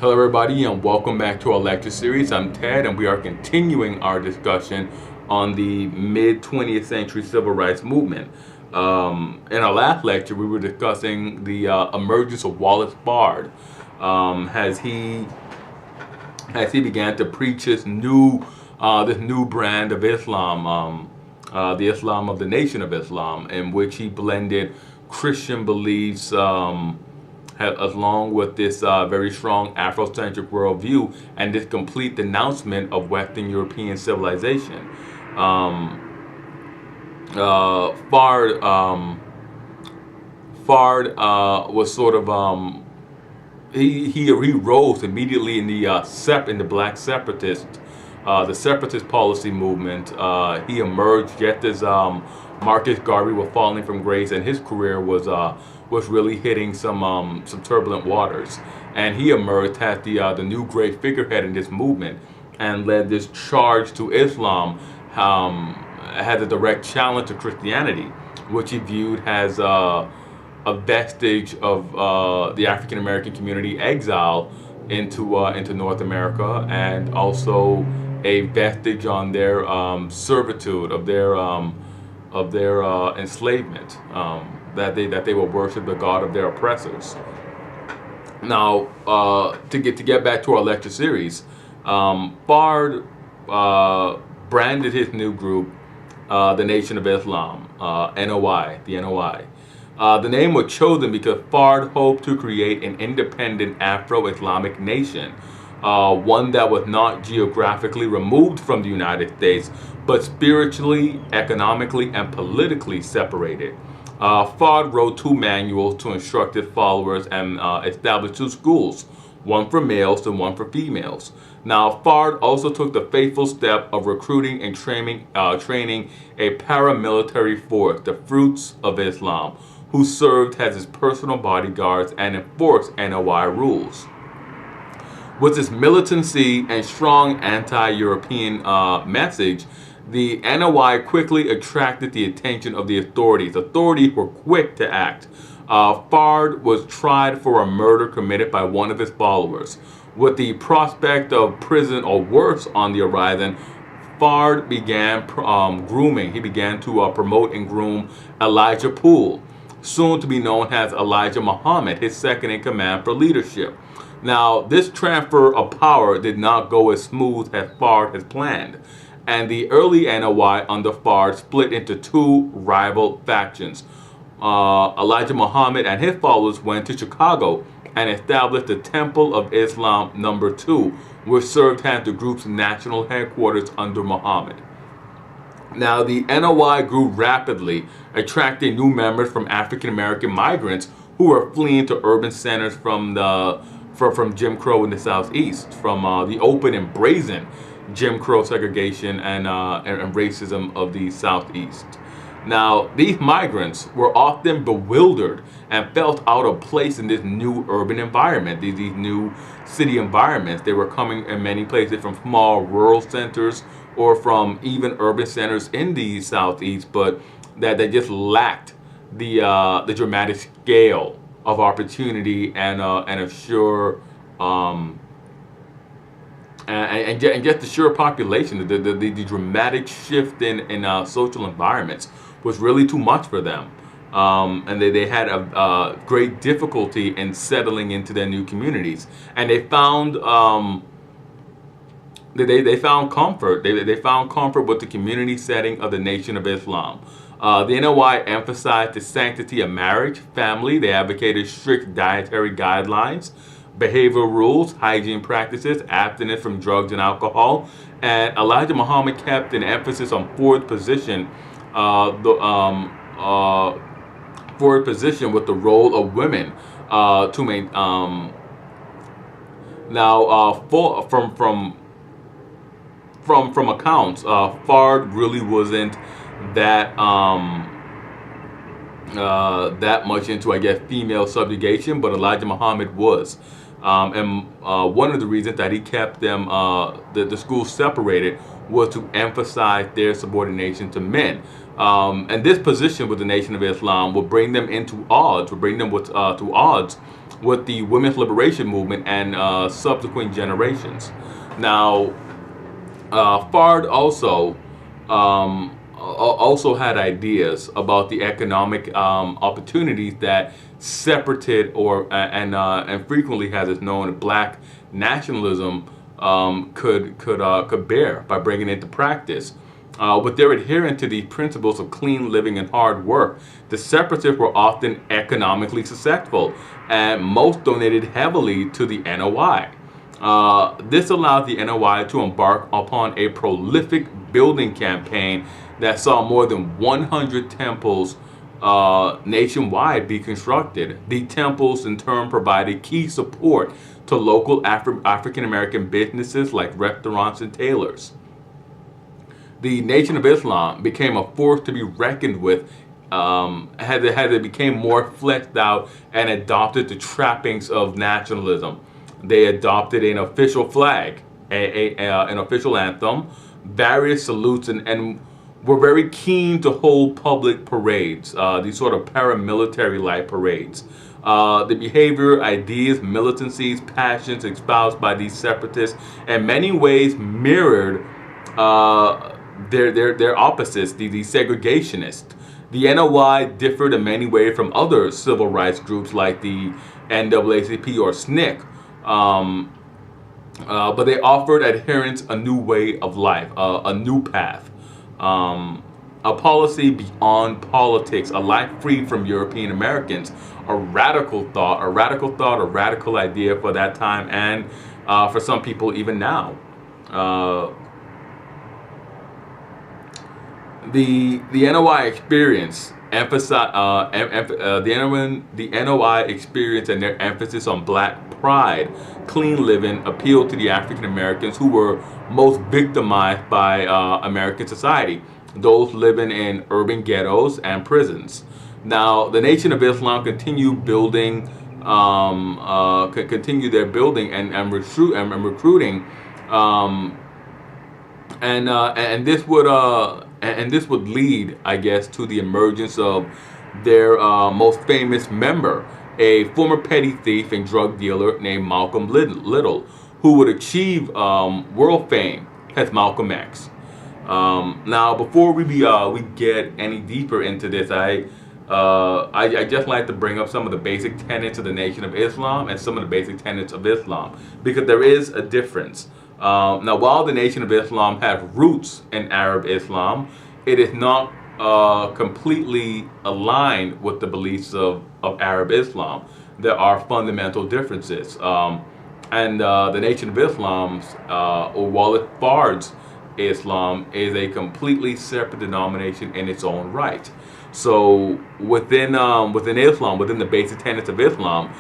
Hello everybody and welcome back to our lecture series. I'm Ted and we are continuing our discussion on the mid-20th century civil rights movement. In our last lecture we were discussing the emergence of Wallace Bard as he began to preach his this new brand of Islam, the Islam of the Nation of Islam, in which he blended Christian beliefs along with this very strong Afrocentric worldview and this complete denouncement of Western European civilization. Fard was sort of he rose immediately in the black the separatist policy movement. He emerged just as Marcus Garvey was falling from grace, and his career was really hitting some turbulent waters. And he emerged as the new great figurehead in this movement, and led this charge to Islam, had a direct challenge to Christianity, which he viewed as a vestige of the African American community exile into North America, and also a vestige on their servitude of their enslavement, that they will worship the god of their oppressors. Now, to get back to our lecture series, Bard branded his new group the Nation of Islam, NOI, the NOI. The name was chosen because Fard hoped to create an independent Afro-Islamic nation, one that was not geographically removed from the United States, but spiritually, economically, and politically separated. Fard wrote 2 manuals to instruct his followers and established 2 schools, one for males and one for females. Now, Fard also took the fateful step of recruiting and training a paramilitary force, the Fruits of Islam, who served as his personal bodyguards and enforced NOI rules. With its militancy and strong anti-European message, the NOI quickly attracted the attention of the authorities. Authorities were quick to act. Fard was tried for a murder committed by one of his followers. With the prospect of prison or worse on the horizon, Fard began grooming. He began to promote and groom Elijah Poole, soon to be known as Elijah Muhammad, his second in command for leadership. Now, this transfer of power did not go as smooth as Fard had planned, and the early NOI under Fard split into 2 rival factions. Elijah Muhammad and his followers went to Chicago and established the Temple of Islam No. 2, which served as the group's national headquarters under Muhammad. Now, the NOI grew rapidly, attracting new members from African American migrants who were fleeing to urban centers from Jim Crow in the Southeast, from the open and brazen Jim Crow segregation and racism of the Southeast. Now, these migrants were often bewildered and felt out of place in this new urban environment, these new city environments. They were coming in many places from small rural centers or from even urban centers in the Southeast, but that they just lacked the dramatic scale of opportunity and a sure and just the sure population. The dramatic shift in social environments was really too much for them, and they had a great difficulty in settling into their new communities. And they found they found comfort. They found comfort with the community setting of the Nation of Islam. The NOI emphasized the sanctity of marriage, family. They advocated strict dietary guidelines, behavioral rules, hygiene practices, abstinence from drugs and alcohol. And Elijah Muhammad kept an emphasis on forward position with the role of women to maintain. From accounts, Fard really wasn't that much into, I guess, female subjugation, but Elijah Muhammad was. And one of the reasons that he kept them, the schools separated, was to emphasize their subordination to men. And this position with the Nation of Islam will bring them to odds with the women's liberation movement and subsequent generations. Now, Fard also had ideas about the economic opportunities that separated and frequently, as it's known, black nationalism could bear by bringing it into practice. With their adherence to the principles of clean living and hard work, the separatists were often economically successful, and most donated heavily to the NOI. This allowed the NOI to embark upon a prolific building campaign that saw more than 100 temples nationwide be constructed. The temples in turn provided key support to local African American businesses like restaurants and tailors. The Nation of Islam became a force to be reckoned with as it became more fleshed out and adopted the trappings of nationalism. They adopted an official flag, an official anthem, various salutes, and were very keen to hold public parades, these sort of paramilitary-like parades. The behavior, ideas, militancies, passions espoused by these separatists in many ways mirrored their opposites, the segregationists. The NOI differed in many ways from other civil rights groups like the NAACP or SNCC, but they offered adherents a new way of life, a new path, a policy beyond politics, a life free from European Americans, a radical thought, a radical idea for that time, and for some people even now. The NOI experience the NOI experience and their emphasis on black pride, clean living, appealed to the African Americans who were most victimized by American society, those living in urban ghettos and prisons. Now, the Nation of Islam continued building, continue their building and recruiting, and this would lead, I guess, to the emergence of their most famous member, a former petty thief and drug dealer named Malcolm Little, who would achieve world fame as Malcolm X. Now, before we get any deeper into this, I just like to bring up some of the basic tenets of the Nation of Islam and some of the basic tenets of Islam, because there is a difference. Now, while the Nation of Islam has roots in Arab Islam, it is not completely aligned with the beliefs of Arab Islam. There are fundamental differences. And the Nation of Islam's, or Walid Fard's Islam, is a completely separate denomination in its own right. So within Islam, within the basic tenets of Islam,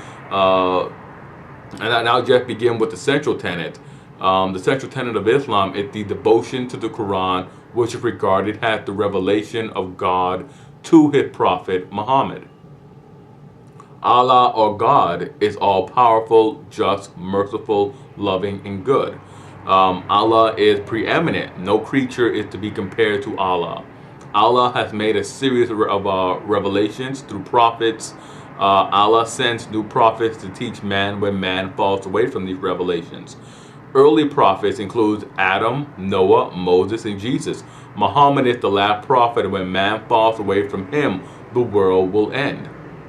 and I'll just begin with the central tenet. The central tenet of Islam is the devotion to the Quran, which is regarded as the revelation of God to his prophet Muhammad. Allah, or God, is all-powerful, just, merciful, loving, and good. Allah is preeminent. No creature is to be compared to Allah. Allah has made a series of revelations through prophets. Allah sends new prophets to teach man when man falls away from these revelations. Early prophets include Adam, Noah, Moses, and Jesus. Muhammad is the last prophet, and when man falls away from him, the world will end.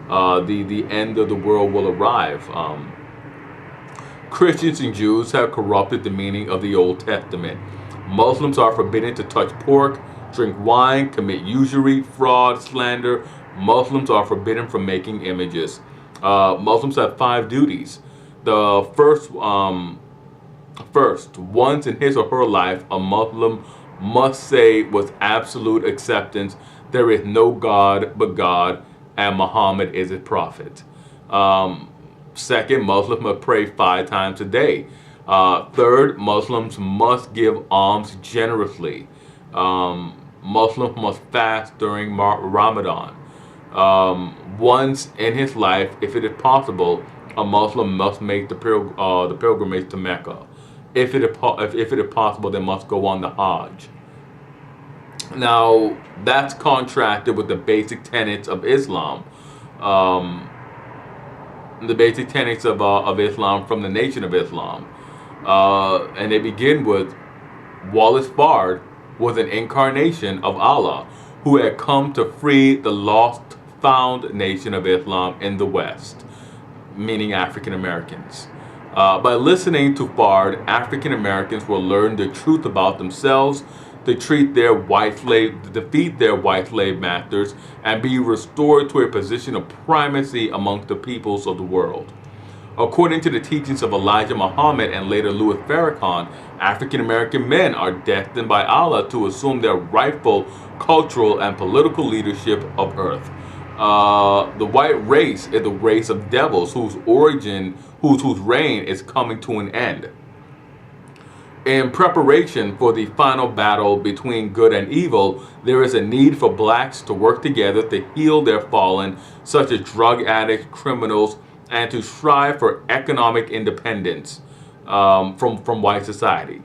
The end of the world will arrive. Christians and Jews have corrupted the meaning of the Old Testament. Muslims are forbidden to touch pork, drink wine, commit usury, fraud, slander. Muslims are forbidden from making images. Muslims have 5 duties. The first, once in his or her life, a Muslim must say with absolute acceptance, there is no God but God, and Muhammad is his prophet. Second, Muslims must pray 5 times a day. Third, Muslims must give alms generously. Muslims must fast during Ramadan. Once in his life, if it is possible, a Muslim must make the pilgrimage to Mecca. If it is possible, they must go on the Hajj. Now, that's contrasted with the basic tenets of Islam. the basic tenets of Islam from the Nation of Islam. And they begin with Wallace Bard was an incarnation of Allah who had come to free the lost found Nation of Islam in the West, meaning African Americans. By listening to Bard, African Americans will learn the truth about themselves, to defeat their white slave masters, and be restored to a position of primacy amongst the peoples of the world. According to the teachings of Elijah Muhammad and later Louis Farrakhan, African American men are destined by Allah to assume their rightful cultural and political leadership of Earth. The white race is the race of devils whose reign is coming to an end. In preparation for the final battle between good and evil, there is a need for blacks to work together to heal their fallen, such as drug addicts, criminals, and to strive for economic independence from white society.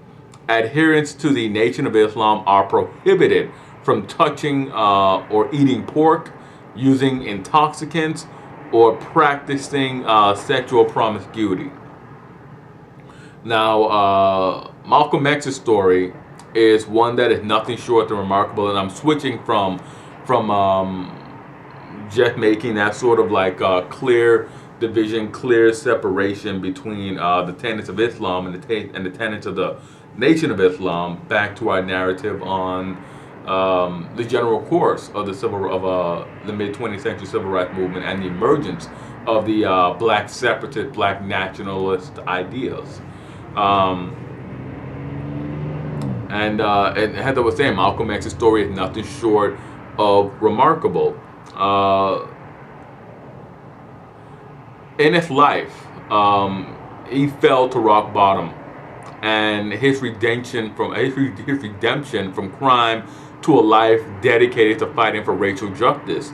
Adherents to the Nation of Islam are prohibited from touching or eating pork, using intoxicants, or practicing sexual promiscuity. Now, Malcolm X's story is one that is nothing short of remarkable, and I'm switching from just making that sort of like clear division, clear separation between the tenets of Islam and the tenets of the Nation of Islam back to our narrative on the general course of the mid 20th century civil rights movement and the emergence of the black separatist, black nationalist ideas. And Heather was saying, Malcolm X's story is nothing short of remarkable. In his life, he fell to rock bottom, and his redemption from crime to a life dedicated to fighting for racial justice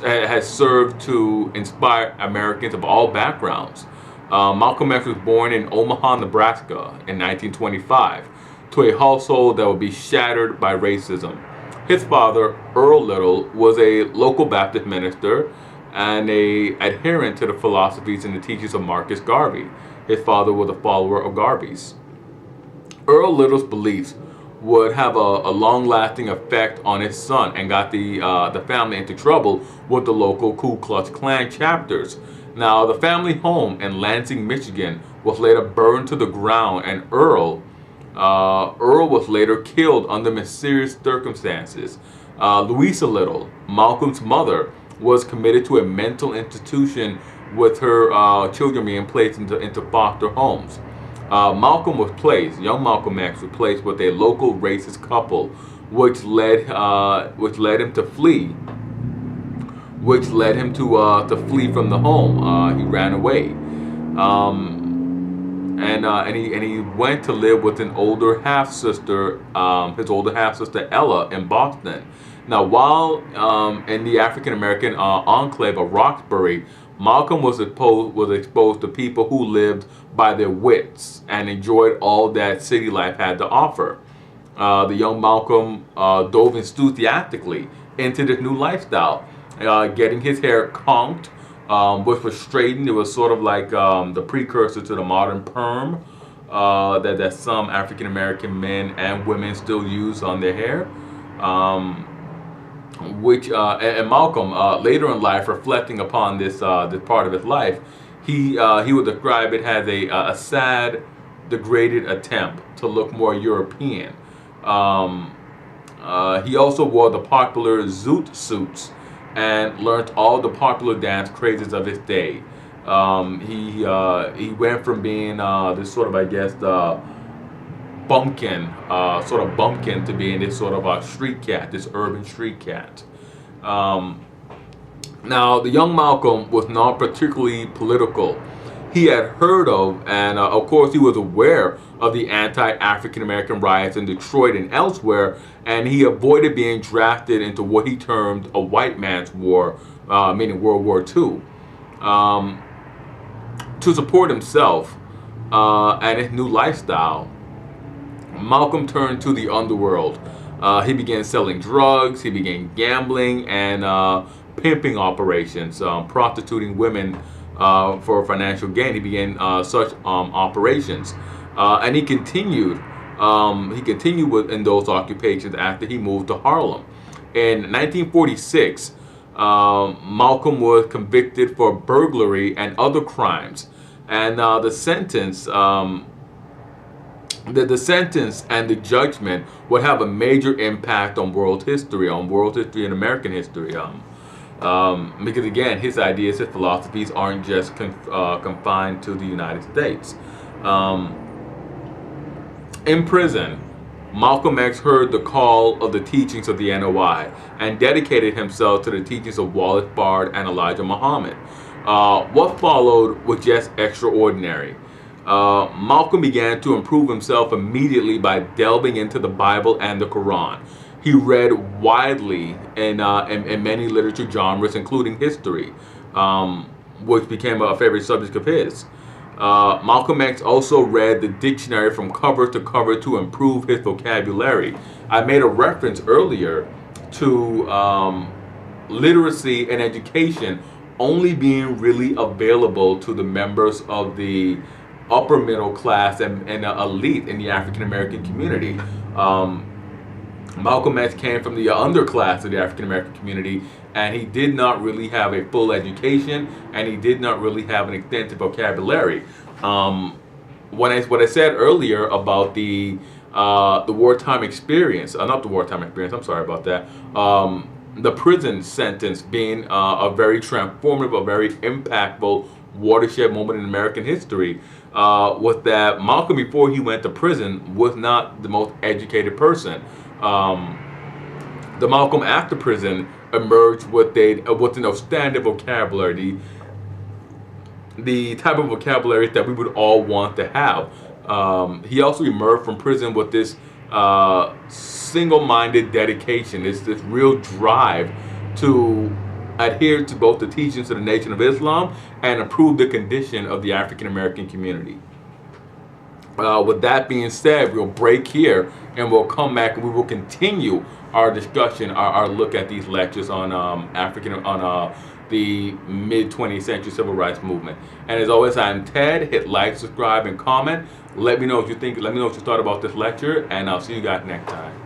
has served to inspire Americans of all backgrounds. Malcolm X was born in Omaha, Nebraska in 1925 to a household that would be shattered by racism. His father, Earl Little, was a local Baptist minister and an adherent to the philosophies and the teachings of Marcus Garvey. His father was a follower of Garvey's. Earl Little's beliefs would have a long-lasting effect on his son and got the family into trouble with the local Ku Klux Klan chapters. Now, the family home in Lansing, Michigan was later burned to the ground, and Earl was later killed under mysterious circumstances. Louisa Little, Malcolm's mother, was committed to a mental institution with her children being placed into foster homes. Young Malcolm X was placed with a local racist couple, which led him to flee to flee from the home. He ran away, and he went to live with an older half sister, his older half sister Ella, in Boston. Now, while in the African American enclave of Roxbury, Malcolm was exposed to people who lived by their wits and enjoyed all that city life had to offer. The young Malcolm dove enthusiastically into this new lifestyle, getting his hair combed, which was straightened. It was sort of like the precursor to the modern perm that some African American men and women still use on their hair. And Malcolm, later in life, reflecting upon this part of his life, he would describe it as a sad, degraded attempt to look more European. He also wore the popular zoot suits and learned all the popular dance crazes of his day. He went from being this sort of, I guess, bumpkin to being this sort of a street cat, this urban street cat. Now, the young Malcolm was not particularly political. He had heard of, and of course he was aware of, the anti-African American riots in Detroit and elsewhere, and he avoided being drafted into what he termed a white man's war, meaning World War II. To support himself and his new lifestyle, Malcolm turned to the underworld. He began selling drugs, he began gambling, and pimping operations, prostituting women for financial gain. He began such operations, and he continued. In those occupations after he moved to Harlem. In 1946, Malcolm was convicted for burglary and other crimes, and the sentence and the judgment would have a major impact on world history and American history. Because again, his ideas, his philosophies aren't just confined to the United States. In prison, Malcolm X heard the call of the teachings of the NOI and dedicated himself to the teachings of Wallace Bard and Elijah Muhammad. What followed was just extraordinary. Malcolm began to improve himself immediately by delving into the Bible and the Quran. He read widely in many literature genres, including history, which became a favorite subject of his. Malcolm X also read the dictionary from cover to cover to improve his vocabulary. I made a reference earlier to literacy and education only being really available to the members of the upper middle class and elite in the African American community. Malcolm X came from the underclass of the African American community, and he did not really have a full education, and he did not really have an extensive vocabulary. What I said earlier about the wartime experience, not the wartime experience, I'm sorry about that, the prison sentence being a very transformative, a very impactful watershed moment in American history, was that Malcolm, before he went to prison, was not the most educated person. The Malcolm after prison emerged with an outstanding vocabulary, the type of vocabulary that we would all want to have. He also emerged from prison with this single-minded dedication, this real drive to adhere to both the teachings of the Nation of Islam and improve the condition of the African American community. With that being said, we'll break here and we'll come back and we will continue our discussion, our look at these lectures on the mid-20th century civil rights movement. And as always, I'm Ted. Hit like, subscribe, and comment. Let me know what you think. Let me know what you thought about this lecture, and I'll see you guys next time.